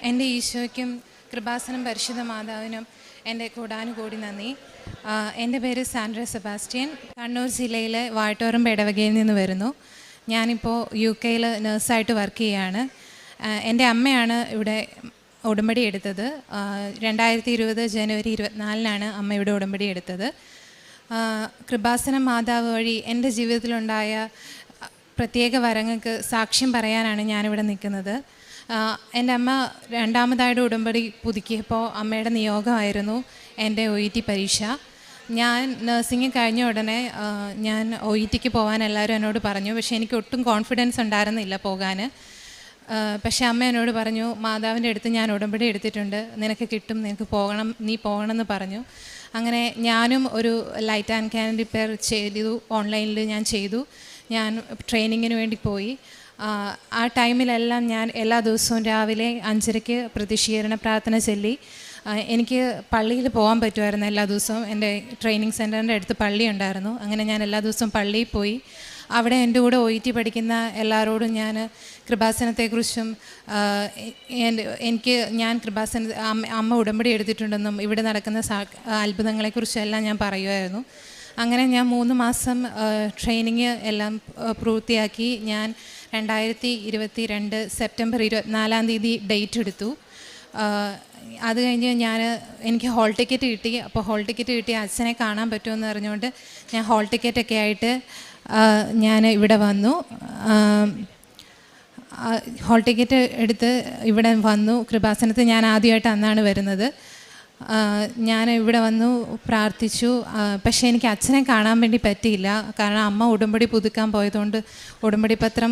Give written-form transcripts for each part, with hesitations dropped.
എൻ്റെ ഈശോയ്ക്കും കൃപാസനം പരിശുദ്ധ മാതാവിനും എൻ്റെ കോടാനുകോടി നന്ദി. എൻ്റെ പേര് സാൻഡ്ര സെബാസ്റ്റ്യൻ. കണ്ണൂർ ജില്ലയിലെ വാഴത്തോറമ്പ് ഇടവകയിൽ നിന്ന് വരുന്നു. ഞാനിപ്പോൾ UK നഴ്സായിട്ട് വർക്ക് ചെയ്യുകയാണ്. എൻ്റെ അമ്മയാണ് ഇവിടെ ഉടമ്പടി എടുത്തത്. 2020 ജനുവരി 24 അമ്മ ഇവിടെ ഉടമ്പടി എടുത്തത്. കൃപാസനം മാതാവ് വഴി എൻ്റെ ജീവിതത്തിലുണ്ടായ പ്രത്യേക വരങ്ങൾക്ക് സാക്ഷ്യം പറയാനാണ് ഞാനിവിടെ നിൽക്കുന്നത്. എൻ്റെ അമ്മ രണ്ടാമതായിട്ട് ഉടമ്പടി പുതുക്കിയപ്പോൾ അമ്മയുടെ നിയോഗമായിരുന്നു എൻ്റെ OET പരീക്ഷ. ഞാൻ നഴ്സിംഗ് കഴിഞ്ഞ ഉടനെ ഞാൻ OETക്ക് പോകാൻ എല്ലാവരും എന്നോട് പറഞ്ഞു. പക്ഷേ എനിക്ക് ഒട്ടും കോൺഫിഡൻസ് ഉണ്ടായിരുന്നില്ല പോകാൻ. പക്ഷേ അമ്മ എന്നോട് പറഞ്ഞു, മാതാവിൻ്റെ അടുത്ത് ഞാൻ ഉടമ്പടി എടുത്തിട്ടുണ്ട്, നിനക്ക് കിട്ടും, നിനക്ക് പോകണം, നീ പോകണമെന്ന് പറഞ്ഞു. അങ്ങനെ ഞാനും ഒരു ലൈറ്റ് ആൻഡ് ക്യാൻ റിപ്പയർ ചെയ്തു. ഓൺലൈനിൽ ഞാൻ ചെയ്തു. ഞാൻ ട്രെയിനിങ്ങിന് വേണ്ടി പോയി. ആ ടൈമിലെല്ലാം ഞാൻ എല്ലാ ദിവസവും രാവിലെ 5:30 പ്രതിഷീകരണ പ്രാർത്ഥന ചൊല്ലി. എനിക്ക് പള്ളിയിൽ പോകാൻ പറ്റുമായിരുന്നു എല്ലാ ദിവസവും. എൻ്റെ ട്രെയിനിങ് സെൻറ്ററിൻ്റെ അടുത്ത് പള്ളി ഉണ്ടായിരുന്നു. അങ്ങനെ ഞാൻ എല്ലാ ദിവസവും പള്ളിയിൽ പോയി. അവിടെ എൻ്റെ കൂടെ OET പഠിക്കുന്ന എല്ലാവരോടും ഞാൻ കൃപാസനത്തെക്കുറിച്ചും ഞാൻ അമ്മ ഉടമ്പടി എടുത്തിട്ടുണ്ടെന്നും ഇവിടെ നടക്കുന്ന അത്ഭുതങ്ങളെക്കുറിച്ചും എല്ലാം ഞാൻ പറയുമായിരുന്നു. അങ്ങനെ ഞാൻ 3 മാസം ട്രെയിനിങ് എല്ലാം പൂർത്തിയാക്കി. ഞാൻ 2022 സെപ്റ്റംബർ 24 ഡേറ്റ് എടുത്തു. അത് കഴിഞ്ഞ് എനിക്ക് ഹോൾ ടിക്കറ്റ് കിട്ടി. അപ്പോൾ ഹോൾ ടിക്കറ്റ് കിട്ടി അച്ഛനെ കാണാൻ പറ്റുമെന്ന് അറിഞ്ഞുകൊണ്ട് ഞാൻ ഹോൾ ടിക്കറ്റൊക്കെ ആയിട്ട് ഞാൻ ഇവിടെ വന്നു. ഹോൾ ടിക്കറ്റ് എടുത്ത് ഇവിടെ വന്നു. കൃപാസനത്തിൽ ഞാൻ ആദ്യമായിട്ട് അന്നാണ് വരുന്നത്. ഞാൻ ഇവിടെ വന്നു പ്രാർത്ഥിച്ചു. പക്ഷേ എനിക്ക് അച്ഛനെ കാണാൻ വേണ്ടി പറ്റിയില്ല. കാരണം അമ്മ ഉടമ്പടി പുതുക്കാൻ പോയതുകൊണ്ട് ഉടമ്പടി പത്രം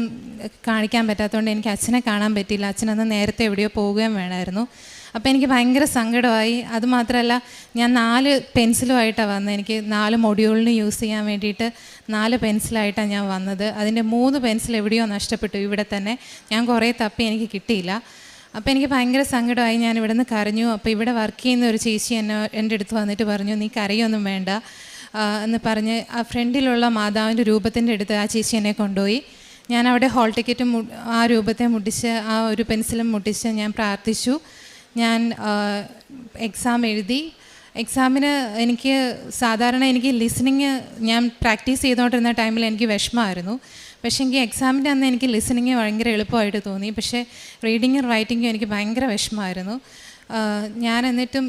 കാണിക്കാൻ പറ്റാത്തതുകൊണ്ട് എനിക്ക് അച്ഛനെ കാണാൻ പറ്റിയില്ല. അച്ഛനന്ന് നേരത്തെ എവിടെയോ പോവുകയും വേണമായിരുന്നു. അപ്പോൾ എനിക്ക് ഭയങ്കര സങ്കടമായി. അതുമാത്രമല്ല, ഞാൻ 4 പെൻസിലുമായിട്ടാണ് വന്നത്. എനിക്ക് 4 മൊഡ്യൂളിന് യൂസ് ചെയ്യാൻ വേണ്ടിയിട്ട് 4 പെൻസിലായിട്ടാണ് ഞാൻ വന്നത്. അതിൻ്റെ 3 പെൻസിൽ എവിടെയോ നഷ്ടപ്പെട്ടു ഇവിടെ തന്നെ. ഞാൻ കുറേ തപ്പി, എനിക്ക് കിട്ടിയില്ല. അപ്പോൾ എനിക്ക് ഭയങ്കര സങ്കടമായി. ഞാൻ ഇവിടെ നിന്ന് കരഞ്ഞു. അപ്പോൾ ഇവിടെ വർക്ക് ചെയ്യുന്ന ഒരു ചേച്ചി എൻ്റെ അടുത്ത് വന്നിട്ട് പറഞ്ഞു, നീ കരയൊന്നും വേണ്ട എന്ന് പറഞ്ഞ് ആ ഫ്രണ്ടിലുള്ള മാതാവിൻ്റെ രൂപത്തിൻ്റെ അടുത്ത് ആ ചേച്ചി എന്നെ കൊണ്ടുപോയി. ഞാൻ അവിടെ ഹോൾ ടിക്കറ്റും ആ രൂപത്തെ മുട്ടിച്ച് ആ ഒരു പെൻസിലും മുട്ടിച്ച് ഞാൻ പ്രാർത്ഥിച്ചു. ഞാൻ എക്സാം എഴുതി. എക്സാമിന് എനിക്ക് ലിസണിങ് ഞാൻ പ്രാക്ടീസ് ചെയ്തുകൊണ്ടിരുന്ന ടൈമിൽ എനിക്ക് വിഷമമായിരുന്നു. പക്ഷേ എക്സാമിൻ്റെ അന്ന് എനിക്ക് ലിസണിങ് ഭയങ്കര എളുപ്പമായിട്ട് തോന്നി. പക്ഷേ റീഡിങ്ങും റൈറ്റിങ്ങും എനിക്ക് ഭയങ്കര വിഷമമായിരുന്നു. ഞാൻ എന്നിട്ടും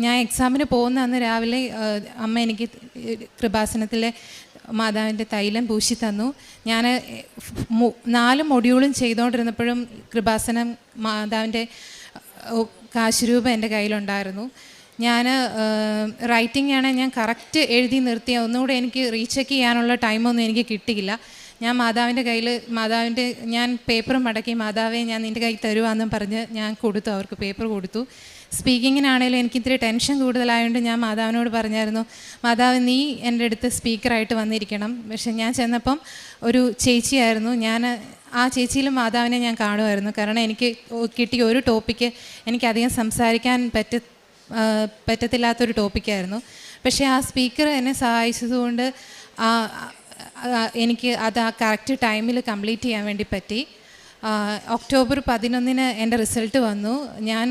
ഞാൻ എക്സാമിന് പോകുന്ന അന്ന് രാവിലെ അമ്മ എനിക്ക് കൃപാസനത്തിലെ മാതാവിൻ്റെ തൈലം പൂശി തന്നു. ഞാൻ 4 മൊഡ്യൂളും ചെയ്തുകൊണ്ടിരുന്നപ്പോഴും കൃപാസനം മാതാവിൻ്റെ കാശുരൂപം എൻ്റെ കയ്യിലുണ്ടായിരുന്നു. ഞാൻ റൈറ്റിംഗ് ആണ് ഞാൻ കറക്റ്റ് എഴുതി നിർത്തിയ. ഒന്നുകൂടെ എനിക്ക് റീചെക്ക് ചെയ്യാനുള്ള ടൈമൊന്നും എനിക്ക് കിട്ടിയില്ല. ഞാൻ ഞാൻ പേപ്പർ മടക്കി, മാതാവേ ഞാൻ നിൻ്റെ കയ്യിൽ തരുവാന്നും പറഞ്ഞ് ഞാൻ കൊടുത്തു, അവർക്ക് പേപ്പർ കൊടുത്തു. സ്പീക്കിങ്ങിനാണെങ്കിലും എനിക്ക് ഇത്തിരി ടെൻഷൻ കൂടുതലായതുകൊണ്ട് ഞാൻ മാതാവിനോട് പറഞ്ഞായിരുന്നു, മാതാവ് നീ എൻ്റെ അടുത്ത് സ്പീക്കറായിട്ട് വന്നിരിക്കണം. പക്ഷെ ഞാൻ ചെന്നപ്പം ഒരു ചേച്ചിയായിരുന്നു. ആ ചേച്ചിയിലും മാതാവിനെ ഞാൻ കാണുമായിരുന്നു. കാരണം എനിക്ക് കിട്ടിയ ഒരു ടോപ്പിക്ക് എനിക്കധികം സംസാരിക്കാൻ പറ്റത്തില്ലാത്തൊരു ടോപ്പിക്കായിരുന്നു. പക്ഷേ ആ സ്പീക്കർ എന്നെ സഹായിച്ചതുകൊണ്ട് എനിക്ക് അത് ആ കറക്റ്റ് ടൈമിൽ കംപ്ലീറ്റ് ചെയ്യാൻ വേണ്ടി പറ്റി. ഒക്ടോബർ 11 എൻ്റെ റിസൾട്ട് വന്നു. ഞാൻ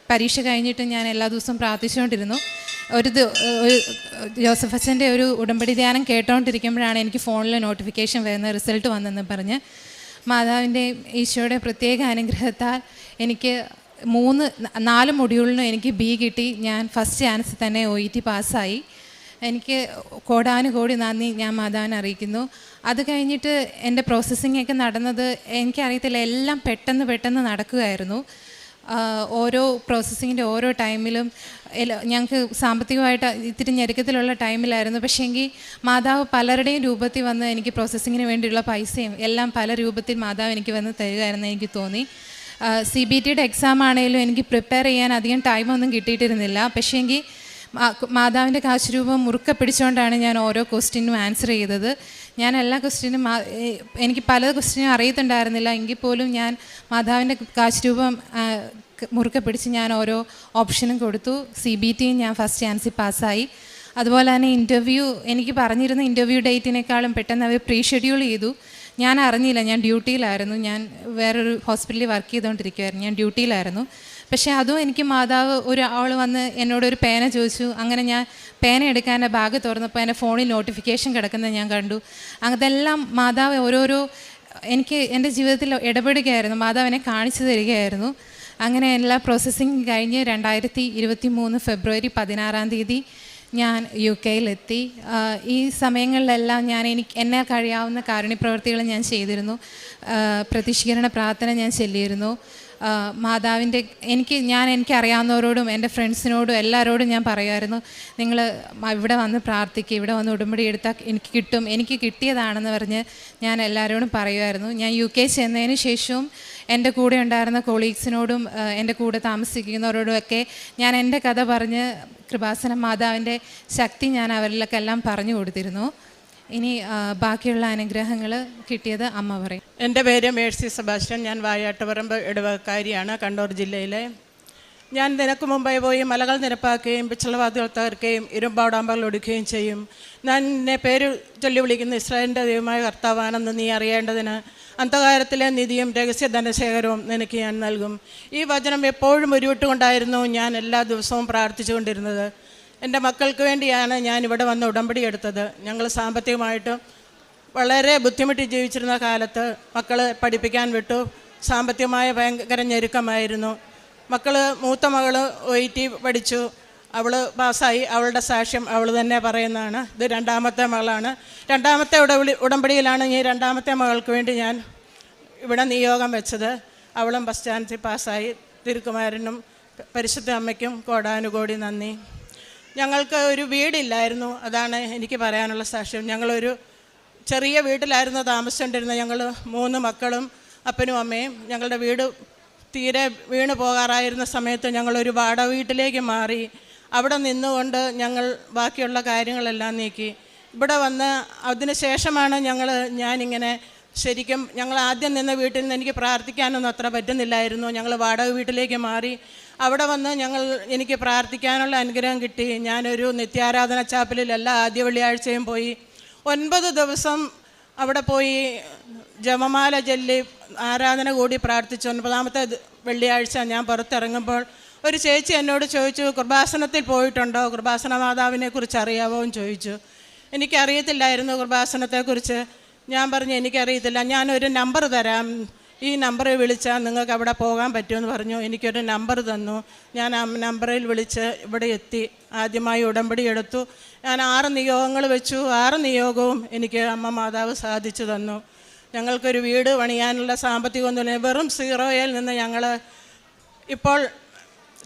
പരീക്ഷ കഴിഞ്ഞിട്ട് ഞാൻ എല്ലാ ദിവസവും പ്രാർത്ഥിച്ചുകൊണ്ടിരുന്നു. ഒരു ജോസഫ് അച്ഛൻ്റെ ഒരു ഉടമ്പടി ധ്യാനം കേട്ടോണ്ടിരിക്കുമ്പോഴാണ് എനിക്ക് ഫോണിൽ നോട്ടിഫിക്കേഷൻ വരുന്നത്, റിസൾട്ട് വന്നെന്ന് പറഞ്ഞ്. മാതാവിൻ്റെ ഈശോയുടെ പ്രത്യേക അനുഗ്രഹത്താൽ എനിക്ക് 4 മൊഡ്യൂളിനും എനിക്ക് B കിട്ടി. ഞാൻ ഫസ്റ്റ് ചാൻസ് തന്നെ OET പാസ്സായി. എനിക്ക് കോടാനുകോടി നന്ദി ഞാൻ മാതാവിനെ അറിയിക്കുന്നു. അത് കഴിഞ്ഞിട്ട് എൻ്റെ പ്രോസസ്സിങ്ങൊക്കെ നടന്നത് എനിക്കറിയത്തില്ല, എല്ലാം പെട്ടെന്ന് നടക്കുകയായിരുന്നു. ഓരോ പ്രോസസ്സിങ്ങിൻ്റെ ഓരോ ടൈമിലും ഞങ്ങൾക്ക് സാമ്പത്തികമായിട്ട് ഇത്തിരി ഞെരുക്കത്തിലുള്ള ടൈമിലായിരുന്നു. പക്ഷേ മാതാവ് പലരുടെയും രൂപത്തിൽ വന്ന് എനിക്ക് പ്രോസസ്സിങ്ങിന് വേണ്ടിയുള്ള പൈസയും എല്ലാം പല രൂപത്തിൽ മാതാവ് എനിക്ക് വന്ന് തരികയായിരുന്നു എനിക്ക് തോന്നി. CBTയുടെ എക്സാം ആണെങ്കിലും എനിക്ക് പ്രിപ്പയർ ചെയ്യാൻ അധികം ടൈമൊന്നും കിട്ടിയിട്ടിരുന്നില്ല. പക്ഷേ മാതാവിൻ്റെ കാശുരൂപം മുറുക്കെ പിടിച്ചുകൊണ്ടാണ് ഞാൻ ഓരോ ക്വസ്റ്റ്യനും ആൻസർ ചെയ്തത്. ഞാൻ എല്ലാ ക്വസ്റ്റ്യനും എനിക്ക് പല ക്വസ്റ്റ്യനും അറിയത്തുണ്ടായിരുന്നില്ല. എങ്കിൽ പോലും ഞാൻ മാതാവിൻ്റെ കാശുരൂപം മുറുക്കെ പിടിച്ച് ഞാൻ ഓരോ ഓപ്ഷനും കൊടുത്തു. CBTയും ഞാൻ ഫസ്റ്റ് ചാൻസിൽ പാസ്സായി. അതുപോലെ തന്നെ എനിക്ക് പറഞ്ഞിരുന്ന ഇൻ്റർവ്യൂ ഡേറ്റിനേക്കാളും പെട്ടെന്ന് അവർ പ്രീ ഷെഡ്യൂൾ ചെയ്തു. ഞാൻ അറിഞ്ഞില്ല, ഞാൻ ഡ്യൂട്ടിയിലായിരുന്നു. ഞാൻ വേറൊരു ഹോസ്പിറ്റലിൽ വർക്ക് ചെയ്തുകൊണ്ടിരിക്കുമായിരുന്നു, ഞാൻ ഡ്യൂട്ടിയിലായിരുന്നു. പക്ഷേ അതും എനിക്ക് മാതാവ് ഒരാൾ വന്ന് എന്നോടൊരു പേന ചോദിച്ചു. അങ്ങനെ ഞാൻ പേന എടുക്കാൻ എൻ്റെ ബാഗ് തുറന്നപ്പോൾ എൻ്റെ ഫോണിൽ നോട്ടിഫിക്കേഷൻ കിടക്കുന്നത് ഞാൻ കണ്ടു. അതെല്ലാം മാതാവ് ഓരോരോ എനിക്ക് എൻ്റെ ജീവിതത്തിൽ ഇടപെടുകയായിരുന്നു, മാതാവ് എന്നെ കാണിച്ചു തരികയായിരുന്നു. അങ്ങനെ എല്ലാ പ്രോസസ്സിങ് കഴിഞ്ഞ് 2023 ഫെബ്രുവരി 16 ഞാൻ UK-യിലെത്തി. ഈ സമയങ്ങളിലെല്ലാം എന്നെ കഴിയാവുന്ന കാരുണ്യപ്രവൃത്തികൾ ഞാൻ ചെയ്തിരുന്നു. പ്രതിഷ്ഠീകരണ പ്രാർത്ഥന ഞാൻ ചൊല്ലിയിരുന്നു. മാതാവിൻ്റെ എനിക്കറിയാവുന്നവരോടും എൻ്റെ ഫ്രണ്ട്സിനോടും എല്ലാവരോടും ഞാൻ പറയുമായിരുന്നു, നിങ്ങൾ ഇവിടെ വന്ന് പ്രാർത്ഥിക്കുക, ഇവിടെ വന്ന് ഉടമ്പടി എടുത്താൽ എനിക്ക് കിട്ടും, എനിക്ക് കിട്ടിയതാണെന്ന് പറഞ്ഞ് ഞാൻ എല്ലാവരോടും പറയുമായിരുന്നു. ഞാൻ UK ചെന്നതിന് ശേഷവും എൻ്റെ കൂടെ ഉണ്ടായിരുന്ന കൊളീഗ്സിനോടും എൻ്റെ കൂടെ താമസിക്കുന്നവരോടും ഒക്കെ ഞാൻ എൻ്റെ കഥ പറഞ്ഞ് കൃപാസന മാതാവിൻ്റെ ശക്തി ഞാൻ അവരിലേക്കെല്ലാം പറഞ്ഞു കൊടുത്തിരുന്നു. ഇനി ബാക്കിയുള്ള അനുഗ്രഹങ്ങൾ കിട്ടിയത് അമ്മ പറയും. എൻ്റെ പേര് മേഴ്സി സെബാസ്റ്റ്യൻ. ഞാൻ വായാട്ടുപറമ്പ് ഇടവക്കാരിയാണ്, കണ്ണൂർ ജില്ലയിലെ. ഞാൻ നിനക്ക് മുമ്പായി പോയി മലകൾ നിരപ്പാക്കുകയും പിച്ചളവാതികൾ തകർക്കുകയും ഇരുമ്പാടാമ്പകൾ ഒടുക്കുകയും ചെയ്യും. ഞാൻ നിന്നെ പേര് ചൊല്ലി വിളിക്കുന്ന ഇസ്രായേലിൻ്റെ ദൈവമായ കർത്താവാണെന്ന് നീ അറിയേണ്ടതിന് അന്ധകാരത്തിലെ നിധിയും രഹസ്യ ധനശേഖരവും നിനക്ക് ഞാൻ നൽകും. ഈ വചനം എപ്പോഴും ഉരുവിട്ടുകൊണ്ടായിരുന്നു ഞാൻ എല്ലാ ദിവസവും പ്രാർത്ഥിച്ചുകൊണ്ടിരുന്നത്. എൻ്റെ മക്കൾക്ക് വേണ്ടിയാണ് ഞാൻ ഇവിടെ വന്ന് ഉടമ്പടി എടുത്തത്. ഞങ്ങൾ സാമ്പത്തികമായിട്ട് വളരെ ബുദ്ധിമുട്ടി ജീവിച്ചിരുന്ന കാലത്ത് മക്കളെ പഠിപ്പിക്കാൻ വിട്ടു. സാമ്പത്തികമായ ഭയങ്കര ഞെരുക്കമായിരുന്നു. മൂത്ത മകൾ OIT പഠിച്ചു, അവൾ പാസ്സായി. അവളുടെ സാക്ഷ്യം അവൾ തന്നെ പറയുന്നതാണ്. ഇത് രണ്ടാമത്തെ മകളാണ്. രണ്ടാമത്തെ ഉടമ്പടിയിലാണ് ഈ രണ്ടാമത്തെ മകൾക്ക് വേണ്ടി ഞാൻ ഇവിടെ നിയോഗം വെച്ചത്. അവളും ഫസ്റ്റ് ചാൻസിൽ പാസ്സായി. തിരുക്കുമാരനും പരിശുദ്ധ അമ്മയ്ക്കും കോടാനുകോടി നന്ദി. ഞങ്ങൾക്ക് ഒരു വീടില്ലായിരുന്നു, അതാണ് എനിക്ക് പറയാനുള്ള സാക്ഷ്യം. ഞങ്ങളൊരു ചെറിയ വീട്ടിലായിരുന്നു താമസിച്ചുകൊണ്ടിരുന്നത്. ഞങ്ങൾ 3 മക്കളും അപ്പനും അമ്മയും. ഞങ്ങളുടെ വീട് തീരെ വീണ് പോകാറായിരുന്ന സമയത്ത് ഞങ്ങളൊരു വാടക വീട്ടിലേക്ക് മാറി. അവിടെ നിന്നുകൊണ്ട് ഞങ്ങൾ ബാക്കിയുള്ള കാര്യങ്ങളെല്ലാം നീക്കി. ഇവിടെ വന്ന് അതിന് ശേഷമാണ് ഞാനിങ്ങനെ ശരിക്കും ഞങ്ങൾ ആദ്യം നിന്ന വീട്ടിൽ നിന്ന് എനിക്ക് പ്രാർത്ഥിക്കാനൊന്നും അത്ര പറ്റുന്നില്ലായിരുന്നു. ഞങ്ങൾ വാടക വീട്ടിലേക്ക് മാറി. അവിടെ വന്ന് എനിക്ക് പ്രാർത്ഥിക്കാനുള്ള അനുഗ്രഹം കിട്ടി. ഞാനൊരു നിത്യാരാധന ചാപ്പലിൽ എല്ലാ ആദ്യ വെള്ളിയാഴ്ചയും പോയി 9 ദിവസം അവിടെ പോയി ജപമാല ചൊല്ലി ആരാധന കൂടി പ്രാർത്ഥിച്ചു. 9ാമത്തെ വെള്ളിയാഴ്ച ഞാൻ പുറത്തിറങ്ങുമ്പോൾ ഒരു ചേച്ചി എന്നോട് ചോദിച്ചു, കൃപാസനത്തിൽ പോയിട്ടുണ്ടോ, കൃപാസന മാതാവിനെ കുറിച്ച് അറിയാമോ എന്ന് ചോദിച്ചു. എനിക്കറിയത്തില്ലായിരുന്നു കൃപാസനത്തെക്കുറിച്ച്. ഞാൻ പറഞ്ഞു എനിക്കറിയത്തില്ല, ഞാനൊരു നമ്പർ തരാം, ഈ നമ്പറിൽ വിളിച്ചാൽ നിങ്ങൾക്ക് അവിടെ പോകാൻ പറ്റുമെന്ന് പറഞ്ഞു. എനിക്കൊരു നമ്പർ തന്നു. ഞാൻ ആ നമ്പറിൽ വിളിച്ച് ഇവിടെ എത്തി. ആദ്യമായി ഉടമ്പടി എടുത്തു. ഞാൻ 6 നിയോഗങ്ങൾ വെച്ചു. 6 നിയോഗവും എനിക്ക് അമ്മ മാതാവ് സാധിച്ചു തന്നു. ഞങ്ങൾക്കൊരു വീട് പണിയാനുള്ള സാമ്പത്തികമൊന്നുമില്ല. വെറും 0-യിൽ നിന്ന് ഞങ്ങൾ ഇപ്പോൾ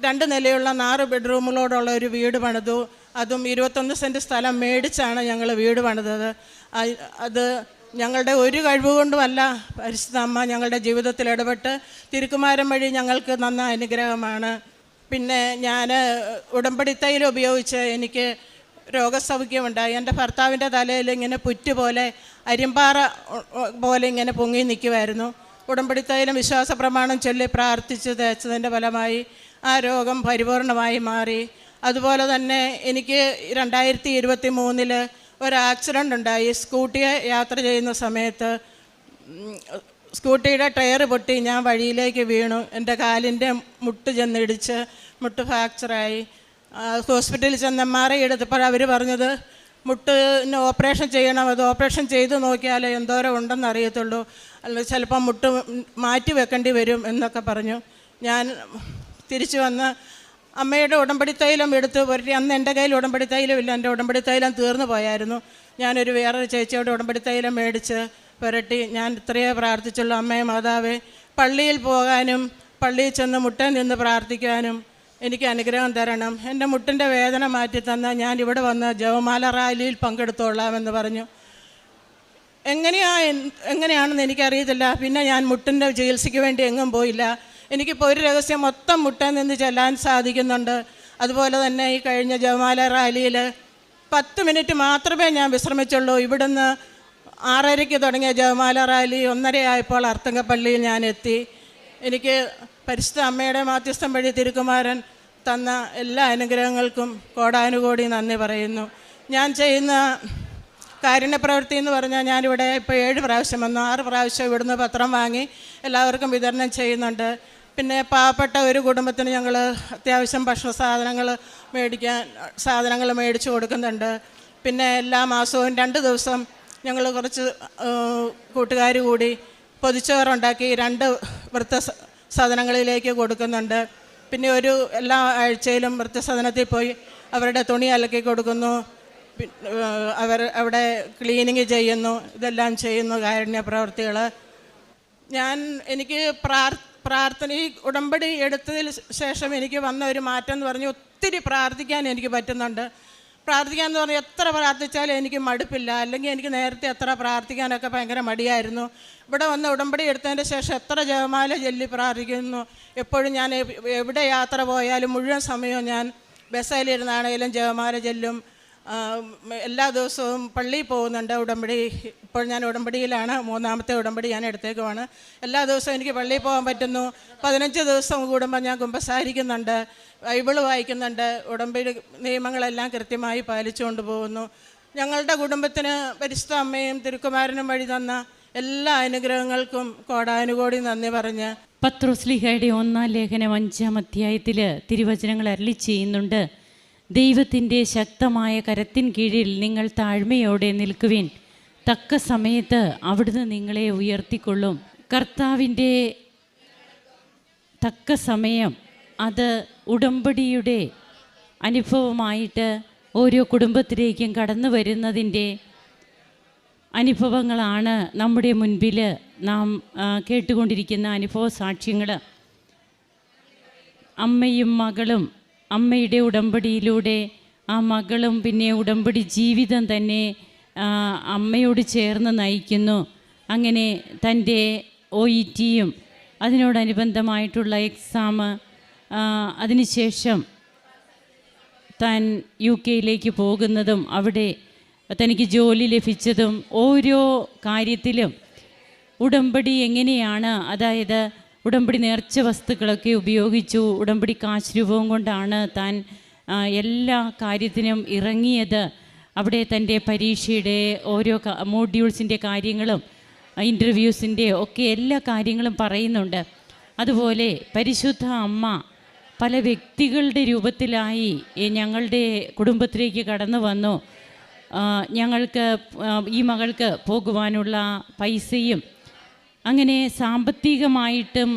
2 നിലയുള്ള 4 ബെഡ്റൂമുകളോടുള്ള ഒരു വീട് പണിതു. അതും 21 സെൻറ്റ് സ്ഥലം മേടിച്ചാണ് ഞങ്ങൾ വീട് പണിതത്. അത് ഞങ്ങളുടെ ഒരു കഴിവ് കൊണ്ടുമല്ല, പരിശുദ്ധ അമ്മ ഞങ്ങളുടെ ജീവിതത്തിൽ ഇടപെട്ട് തിരുക്കുമാരൻ വഴി ഞങ്ങൾക്ക് തന്ന അനുഗ്രഹമാണ്. പിന്നെ ഞാൻ ഉടമ്പടി തൈലം ഉപയോഗിച്ച് എനിക്ക് രോഗസൗഖ്യമുണ്ടായി. എൻ്റെ ഭർത്താവിൻ്റെ തലയിൽ ഇങ്ങനെ പുറ്റ് പോലെ അരിമ്പാറ പോലെ ഇങ്ങനെ പൊങ്ങി നിൽക്കുമായിരുന്നു. ഉടമ്പടി തൈലം വിശ്വാസ പ്രമാണം ചൊല്ലി പ്രാർത്ഥിച്ച് തേച്ചതിൻ്റെ ഫലമായി ആ രോഗം പരിപൂർണമായി മാറി. അതുപോലെ തന്നെ എനിക്ക് 2023 ഒരു ആക്സിഡൻ്റ് ഉണ്ടായി. സ്കൂട്ടിയെ യാത്ര ചെയ്യുന്ന സമയത്ത് സ്കൂട്ടിയുടെ ടയർ പൊട്ടി ഞാൻ വഴിയിലേക്ക് വീണു. എൻ്റെ കാലിൻ്റെ മുട്ട് ചെന്നിടിച്ച് മുട്ട് ഫ്രാക്ചറായി. ഹോസ്പിറ്റലിൽ ചെന്ന് MRI എടുത്തപ്പോൾ അവർ പറഞ്ഞത് മുട്ടിന് ഓപ്പറേഷൻ ചെയ്യണം, അത് ഓപ്പറേഷൻ ചെയ്ത് നോക്കിയാലേ എന്തോരം ഉണ്ടെന്ന് അറിയത്തുള്ളൂ, അല്ല ചിലപ്പോൾ മുട്ട് മാറ്റി വെക്കേണ്ടി വരും എന്നൊക്കെ പറഞ്ഞു. ഞാൻ തിരിച്ചു വന്ന് അമ്മയുടെ ഉടമ്പടി തൈലം എടുത്ത് പുരട്ടി. അന്ന് എൻ്റെ കയ്യിൽ ഉടമ്പടി തൈലമില്ല, എൻ്റെ ഉടമ്പടി തൈലം തീർന്നു പോയായിരുന്നു. ഞാനൊരു വേറൊരു ചേച്ചിയോട് ഉടമ്പടി തൈലം മേടിച്ച് പുരട്ടി. ഞാൻ ഇത്രയേ പ്രാർത്ഥിച്ചുള്ളൂ, അമ്മയെ മാതാവേ പള്ളിയിൽ പോകാനും പള്ളിയിൽ ചെന്ന് മുട്ടേ നിന്ന് പ്രാർത്ഥിക്കാനും എനിക്ക് അനുഗ്രഹം തരണം. എൻ്റെ മുട്ടിൻ്റെ വേദന മാറ്റി തന്നാൽ ഞാൻ ഇവിടെ വന്ന് ജപമാല റാലിയിൽ പങ്കെടുത്തോളാമെന്ന് പറഞ്ഞു. എങ്ങനെയാണെന്ന് എനിക്കറിയത്തില്ല. പിന്നെ ഞാൻ മുട്ടിൻ്റെ ചികിത്സയ്ക്ക് വേണ്ടി എങ്ങും പോയില്ല. എനിക്കിപ്പോൾ ഒരു രഹസ്യം, മൊത്തം മുട്ടേ നിന്ന് ചെല്ലാൻ സാധിക്കുന്നുണ്ട്. അതുപോലെ തന്നെ ഈ കഴിഞ്ഞ ജപമാല റാലിയിൽ 10 മിനിറ്റ് മാത്രമേ ഞാൻ വിശ്രമിച്ചുള്ളൂ. ഇവിടുന്ന് 6:30 തുടങ്ങിയ ജപമാല റാലി 1:30 ആയപ്പോൾ അർത്തങ്കപ്പള്ളിയിൽ ഞാൻ എത്തി. എനിക്ക് പരിശുദ്ധ അമ്മയുടെ മാധ്യസ്ഥം വഴി തിരുക്കുമാരൻ തന്ന എല്ലാ അനുഗ്രഹങ്ങൾക്കും കോടാനുകോടി നന്ദി പറയുന്നു. ഞാൻ ചെയ്യുന്ന കാരുണ്യപ്രവൃത്തി എന്ന് പറഞ്ഞാൽ ഞാനിവിടെ ഇപ്പോൾ 7 പ്രാവശ്യം വന്നു. 6 പ്രാവശ്യം ഇവിടുന്ന് പത്രം വാങ്ങി എല്ലാവർക്കും വിതരണം ചെയ്യുന്നുണ്ട്. പിന്നെ പാവപ്പെട്ട ഒരു കുടുംബത്തിന് ഞങ്ങൾ അത്യാവശ്യം ഭക്ഷണ സാധനങ്ങൾ മേടിച്ച് കൊടുക്കുന്നുണ്ട്. പിന്നെ എല്ലാ മാസവും 2 ദിവസം ഞങ്ങൾ കുറച്ച് കൂട്ടുകാർ കൂടി പൊതിച്ചോറുണ്ടാക്കി 2 വൃദ്ധസദനങ്ങളിലേക്ക് കൊടുക്കുന്നുണ്ട്. പിന്നെ എല്ലാ ആഴ്ചയിലും വൃദ്ധസദനത്തിൽ പോയി അവരുടെ തുണി അലക്കി കൊടുക്കുന്നു, അവിടെ ക്ലീനിങ് ചെയ്യുന്നു, ഇതെല്ലാം ചെയ്യുന്നു കാരുണ്യ പ്രവർത്തികൾ. എനിക്ക് ഈ ഉടമ്പടി എടുത്തതിന് ശേഷം എനിക്ക് വന്ന ഒരു മാറ്റം എന്ന് പറഞ്ഞാൽ ഒത്തിരി പ്രാർത്ഥിക്കാൻ എനിക്ക് പറ്റുന്നുണ്ട്. പ്രാർത്ഥിക്കാമെന്ന് പറഞ്ഞാൽ എത്ര പ്രാർത്ഥിച്ചാലും എനിക്ക് മടുപ്പില്ല. അല്ലെങ്കിൽ എനിക്ക് നേരത്തെ എത്ര പ്രാർത്ഥിക്കാനൊക്കെ ഭയങ്കര മടിയായിരുന്നു. ഇവിടെ വന്ന് ഉടമ്പടി എടുത്തതിൻ്റെ ശേഷം എത്ര ജപമാല ചൊല്ലി പ്രാർത്ഥിക്കുന്നു. എപ്പോഴും ഞാൻ എവിടെ യാത്ര പോയാലും മുഴുവൻ സമയവും ഞാൻ ബസ്സിലിരുന്നാണെങ്കിലും ജപമാല ചൊല്ലും. എല്ലാ ദിവസവും പള്ളിയിൽ പോകുന്നുണ്ട്. ഇപ്പോൾ ഞാൻ ഉടമ്പടിയിലാണ്. 3ാമത്തെ ഉടമ്പടി ഞാൻ എടുത്തേക്കുവാണ്. എല്ലാ ദിവസവും എനിക്ക് പള്ളിയിൽ പോകാൻ പറ്റുന്നു. 15 ദിവസം കൂടുമ്പോൾ ഞാൻ കുമ്പസാരിക്കുന്നുണ്ട്, ബൈബിള് വായിക്കുന്നുണ്ട്, ഉടമ്പടി നിയമങ്ങളെല്ലാം കൃത്യമായി പാലിച്ചുകൊണ്ട് പോകുന്നു. ഞങ്ങളുടെ കുടുംബത്തിന് പരിശുദ്ധ അമ്മയും തിരുക്കുമാരനും വഴി തന്ന എല്ലാ അനുഗ്രഹങ്ങൾക്കും കോടാനുകോടി നന്ദി പറഞ്ഞ് പത്രോസ്ലീഹയുടെ 1-ാം ലേഖനം 5-ാം അധ്യായത്തിൽ തിരുവചനങ്ങൾ അരുളി ചെയ്യുന്നുണ്ട്. ദൈവത്തിൻ്റെ ശക്തമായ കരത്തിൻ കീഴിൽ നിങ്ങൾ താഴ്മയോടെ നിൽക്കുവിൻ, തക്ക സമയത്ത് അവിടുന്ന് നിങ്ങളെ ഉയർത്തിക്കൊള്ളും. കർത്താവിൻ്റെ തക്ക സമയം അത് ഉടമ്പടിയുടെ അനുഭവമായിട്ട് ഓരോ കുടുംബത്തിലേക്കും കടന്നു വരുന്നതിൻ്റെ അനുഭവങ്ങളാണ് നമ്മുടെ മുൻപിൽ നാം കേട്ടുകൊണ്ടിരിക്കുന്ന അനുഭവ സാക്ഷ്യങ്ങൾ. അമ്മയും മകളും, അമ്മയുടെ ഉടമ്പടിയിലൂടെ ആ മകളും പിന്നെ ഉടമ്പടി ജീവിതം തന്നെ അമ്മയോട് ചേർന്ന് നയിക്കുന്നു. അങ്ങനെ തൻ്റെ OETയും അതിനോടനുബന്ധമായിട്ടുള്ള എക്സാം, അതിനുശേഷം താൻ UK പോകുന്നതും അവിടെ തനിക്ക് ജോലി ലഭിച്ചതും ഓരോ കാര്യത്തിലും ഉടമ്പടി എങ്ങനെയാണ്, അതായത് ഉടമ്പടി നേർച്ച വസ്തുക്കളൊക്കെ ഉപയോഗിച്ചു, ഉടമ്പടി കാശ് രൂപവും കൊണ്ടാണ് താൻ എല്ലാ കാര്യത്തിനും ഇറങ്ങിയത്. അവിടെ തൻ്റെ പരീക്ഷയുടെ ഓരോ മോഡ്യൂൾസിൻ്റെ കാര്യങ്ങളും ഇൻ്റർവ്യൂസിൻ്റെ ഒക്കെ എല്ലാ കാര്യങ്ങളും പറയുന്നുണ്ട്. അതുപോലെ പരിശുദ്ധ അമ്മ പല വ്യക്തികളുടെ രൂപത്തിലായി ഞങ്ങളുടെ കുടുംബത്തിലേക്ക് കടന്നു വന്നു. ഈ മകൾക്ക് പോകുവാനുള്ള പൈസയും അങ്ങനെ സാമ്പത്തികമായിട്ടും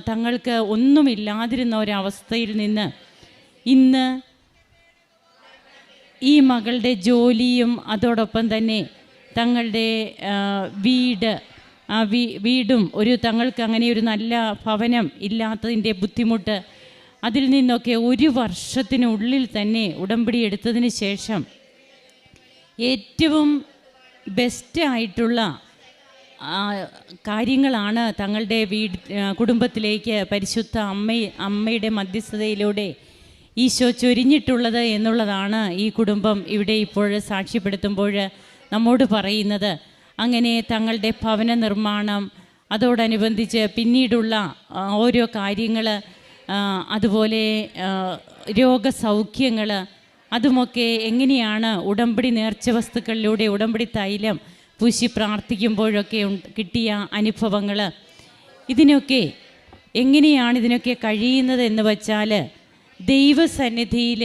തങ്ങൾക്ക് ഒന്നുമില്ലാതിരുന്ന ഒരവസ്ഥയിൽ നിന്ന് ഇന്ന് ഈ മകളുടെ ജോലിയും അതോടൊപ്പം തന്നെ തങ്ങളുടെ വീടും തങ്ങൾക്ക് അങ്ങനെ ഒരു നല്ല ഭവനം ഇല്ലാത്തതിൻ്റെ ബുദ്ധിമുട്ട്, അതിൽ നിന്നൊക്കെ 1 വർഷത്തിനുള്ളിൽ തന്നെ ഉടമ്പടി എടുത്തതിന് ശേഷം ഏറ്റവും ബെസ്റ്റായിട്ടുള്ള കാര്യങ്ങളാണ് തങ്ങളുടെ കുടുംബത്തിലേക്ക് പരിശുദ്ധ അമ്മയുടെ മധ്യസ്ഥതയിലൂടെ ഈശോ ചൊരിഞ്ഞിട്ടുള്ളത് എന്നുള്ളതാണ് ഈ കുടുംബം ഇവിടെ ഇപ്പോൾ സാക്ഷ്യപ്പെടുത്തുമ്പോൾ നമ്മോട് പറയുന്നത്. അങ്ങനെ തങ്ങളുടെ ഭവന നിർമ്മാണം, അതോടനുബന്ധിച്ച് പിന്നീടുള്ള ഓരോ കാര്യങ്ങൾ, അതുപോലെ രോഗസൗഖ്യങ്ങൾ, അതുമൊക്കെ എങ്ങനെയാണ് ഉടമ്പടി നേർച്ച വസ്തുക്കളിലൂടെ ഉടമ്പടി തൈലം പൂശി പ്രാർത്ഥിക്കുമ്പോഴൊക്കെ കിട്ടിയ അനുഭവങ്ങൾ, ഇതിനൊക്കെ കഴിയുന്നത് എന്ന് വച്ചാൽ ദൈവസന്നിധിയിൽ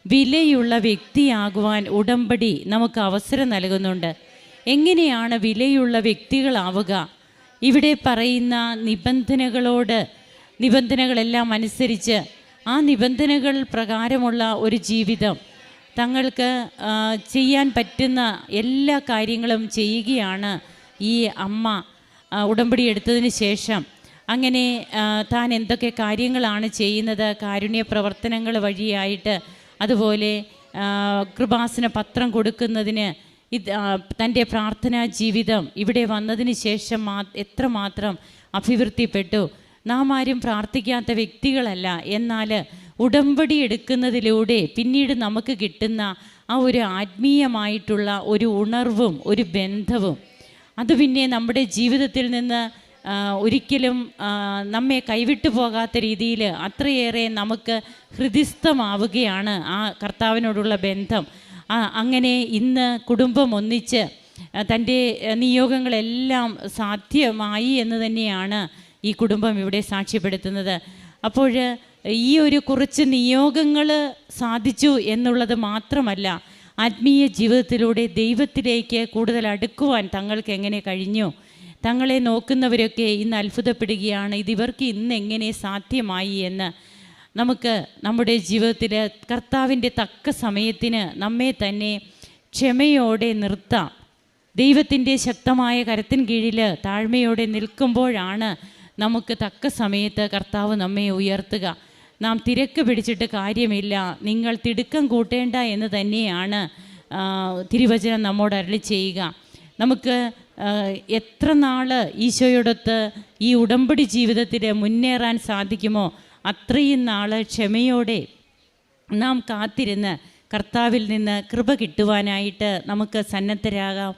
വിലയുള്ള വ്യക്തിയാകുവാൻ ഉടമ്പടി നമുക്ക് അവസരം നൽകുന്നുണ്ട്. എങ്ങനെയാണ് വിലയുള്ള വ്യക്തികളാവുക? ഇവിടെ പറയുന്ന നിബന്ധനകളെല്ലാം അനുസരിച്ച് ആ നിബന്ധനകൾ പ്രകാരമുള്ള ഒരു ജീവിതം, തങ്ങൾക്ക് ചെയ്യാൻ പറ്റുന്ന എല്ലാ കാര്യങ്ങളും ചെയ്യുകയാണ് ഈ അമ്മ ഉടമ്പടി എടുത്തതിന് ശേഷം. അങ്ങനെ താൻ എന്തൊക്കെ കാര്യങ്ങളാണ് ചെയ്യുന്നത്, കാരുണ്യ പ്രവർത്തനങ്ങൾ വഴിയായിട്ട്, അതുപോലെ കൃപാസന പത്രം കൊടുക്കുന്നതിന്, തൻ്റെ പ്രാർത്ഥനാ ജീവിതം ഇവിടെ വന്നതിന് ശേഷം എത്രമാത്രം അഭിവൃദ്ധിപ്പെട്ടു. നാം ആരും പ്രാർത്ഥിക്കാത്ത വ്യക്തികളല്ല, എന്നാൽ ഉടമ്പടി എടുക്കുന്നതിലൂടെ പിന്നീട് നമുക്ക് കിട്ടുന്ന ആ ഒരു ആത്മീയമായിട്ടുള്ള ഒരു ഉണർവും ഒരു ബന്ധവും, അത് പിന്നെ നമ്മുടെ ജീവിതത്തിൽ നിന്ന് ഒരിക്കലും നമ്മെ കൈവിട്ടു പോകാത്ത രീതിയിൽ അത്രയേറെ നമുക്ക് ഹൃദിസ്ഥമാവുകയാണ് ആ കർത്താവിനോടുള്ള ബന്ധം. അങ്ങനെ ഇന്ന് കുടുംബം ഒന്നിച്ച് തൻ്റെ നിയോഗങ്ങളെല്ലാം സാധ്യമായി എന്ന് തന്നെയാണ് ഈ കുടുംബം ഇവിടെ സാക്ഷ്യപ്പെടുത്തുന്നത്. അപ്പോൾ ഈ ഒരു കുറച്ച് നിയോഗങ്ങൾ സാധിച്ചു എന്നുള്ളത് മാത്രമല്ല, ആത്മീയ ജീവിതത്തിലൂടെ ദൈവത്തിലേക്ക് കൂടുതൽ അടുക്കുവാൻ തങ്ങൾക്ക് എങ്ങനെ കഴിഞ്ഞു, തങ്ങളെ നോക്കുന്നവരൊക്കെ ഇന്ന് അത്ഭുതപ്പെടുകയാണ്, ഇതിവർക്ക് ഇന്ന് എങ്ങനെ സാധ്യമായി എന്ന്. നമുക്ക് നമ്മുടെ ജീവിതത്തിൽ കർത്താവിൻ്റെ തക്ക സമയത്തിന് നമ്മെ തന്നെ ക്ഷമയോടെ നിർത്താം. ദൈവത്തിൻ്റെ ശക്തമായ കരത്തിൻ കീഴിൽ താഴ്മയോടെ നിൽക്കുമ്പോഴാണ് നമുക്ക് തക്ക സമയത്ത് കർത്താവ് നമ്മെ ഉയർത്തുക. നാം തിരക്ക് പിടിച്ചിട്ട് കാര്യമില്ല, നിങ്ങൾ തിടുക്കം കൂട്ടേണ്ട എന്ന് തന്നെയാണ് തിരുവചനം നമ്മോട് അരുളി ചെയ്യുക. നമുക്ക് എത്ര നാൾ ഈശോയോടൊത്ത് ഈ ഉടമ്പടി ജീവിതത്തിൽ മുന്നേറാൻ സാധിക്കുമോ അത്രയും നാൾ ക്ഷമയോടെ നാം കാത്തിരുന്ന് കർത്താവിൽ നിന്ന് കൃപ കിട്ടുവാനായിട്ട് നമുക്ക് സന്നദ്ധരാകാം.